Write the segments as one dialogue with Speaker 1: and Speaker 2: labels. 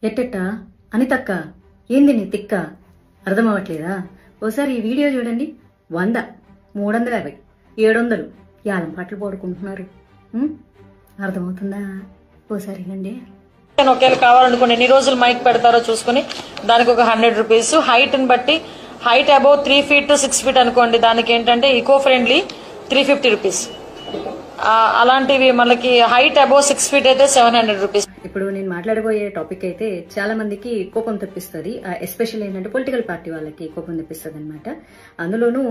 Speaker 1: ఎట్టెట్టా అనితక్క ఏంది నీ తిక్క అర్థమవట్లేదా? ఓసారి ఈ వీడియో చూడండి. 100, 350, 700 యాలం పాటలు పాడుకుంటున్నారు. అర్థమవుతుందా? ఓసారి అండి.
Speaker 2: ఒకేలా కావాలనుకోండి ఎన్ని రోజులు మైక్ పెడతారో చూసుకుని దానికి ఒక 100 రూపీస్. హైట్ ని బట్టి height above 3 feet to 6 feet అనుకోండి, దానికి ఏంటంటే ఈకో ఫ్రెండ్లీ 350 రూపీస్. అలాంటివి మనకి హైట్ అబౌవ్ 6 feet అయితే 700 రూపీస్.
Speaker 1: ఇప్పుడు నేను మాట్లాడబోయే టాపిక్ అయితే చాలా మందికి కోపం తెప్పిస్తుంది. ఎస్పెషల్లీ ఏంటంటే పొలిటికల్ పార్టీ వాళ్ళకి కోపం తెప్పిస్తుంది అనమాట. అందులోనూ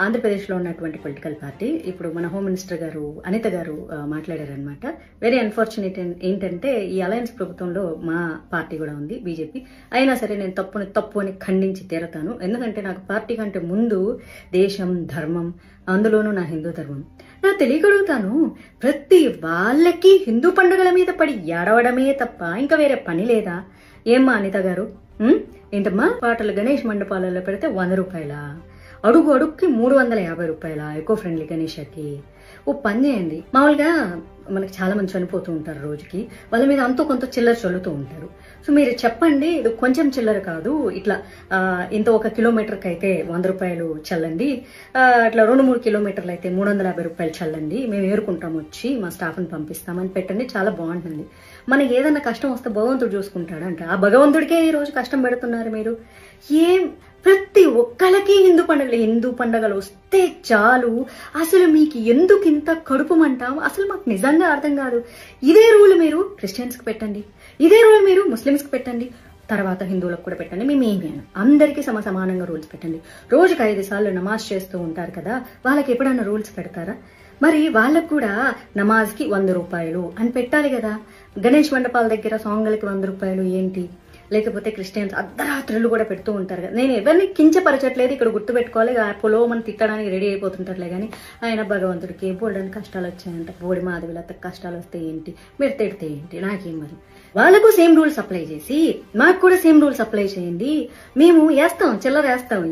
Speaker 1: ఆంధ్రప్రదేశ్ లో ఉన్నటువంటి పొలిటికల్ పార్టీ ఇప్పుడు మన హోమ్ మినిస్టర్ గారు అనిత గారు మాట్లాడారనమాట. వెరీ అన్ఫార్చునేట్ ఏంటంటే ఈ అలయన్స్ ప్రభుత్వంలో మా పార్టీ కూడా ఉంది, బీజేపీ. అయినా సరే నేను తప్పు అని ఖండించి తీరతాను. ఎందుకంటే నాకు పార్టీ కంటే ముందు దేశం, ధర్మం, అందులోనూ నా హిందూ ధర్మం. నా తెలియగలుగుతాను, ప్రతి వాళ్ళకి హిందూ పండుగల మీద పడి ఏడవడమే తప్ప ఇంకా వేరే పని లేదా? ఏమ్మా అనిత గారు, ఏంటమ్మా పాటలు గణేష్ మండపాలలో పెడితే 100 రూపాయలా? అడుగు అడుగుకి 350 రూపాయల ఎకో ఫ్రెండ్లీ గణేషకి? ఓ పని చేయండి. మామూలుగా మనకి చాలా మంది చనిపోతూ ఉంటారు రోజుకి, వాళ్ళ మీద అంతో కొంత చిల్లర చల్లుతూ ఉంటారు. సో మీరు చెప్పండి, ఇది కొంచెం చిల్లర కాదు, ఇట్లా ఇంత 1 కిలోమీటర్కి అయితే 100 రూపాయలు చల్లండి, అట్లా 2-3 కిలోమీటర్లు అయితే 350 రూపాయలు చల్లండి, మేము ఏరుకుంటాం, వచ్చి మా స్టాఫ్ని పంపిస్తామని పెట్టండి. చాలా బాగుంటుంది. మనకి ఏదన్నా కష్టం వస్తే భగవంతుడు చూసుకుంటాడంట. ఆ భగవంతుడికే ఈ రోజు కష్టం పెడుతున్నారు మీరు. ఏం ప్రతి ఒక్కళ్ళకి హిందూ పండుగలు వస్తే చాలు, అసలు మీకు ఎందుకు ఇంత కడుపుమంటాం? అసలు మాకు నిజంగా అర్థం కాదు. ఇదే రూల్ మీరు క్రిస్టియన్స్ కి పెట్టండి, ఇదే రూల్ మీరు ముస్లిమ్స్ కి పెట్టండి, తర్వాత హిందువులకు కూడా పెట్టండి. మేమేమి అందరికీ సమానంగా రూల్స్ పెట్టండి. రోజుకి 5 సార్లు నమాజ్ చేస్తూ ఉంటారు కదా, వాళ్ళకి ఎప్పుడైనా రూల్స్ పెడతారా? మరి వాళ్ళకు కూడా నమాజ్ కి 100 రూపాయలు అని పెట్టాలి కదా. గణేష్ మండపాల దగ్గర సాంగ్లకి 100 రూపాయలు ఏంటి? లేకపోతే క్రిస్టియన్స్ అర్ధరాత్రులు కూడా పెడుతూ ఉంటారు కదా. నేను ఎవరిని కించపరచట్లేదు, ఇక్కడ గుర్తుపెట్టుకోవాలి. పొలో మనం తిట్టడానికి రెడీ అయిపోతుంటారులే కానీ ఆయన భగవంతుడికి బోల్డని కష్టాలు వచ్చాయంట, బోడి మాధవిలత కష్టాలు వస్తే ఏంటి, మీరు తిడితే ఏంటి, నాకేం మరి? వాళ్ళకు సేమ్ రూల్స్ అప్లై చేసి మాకు కూడా సేమ్ రూల్స్ అప్లై చేయండి. మేము వేస్తాం, చిల్లర వేస్తాం.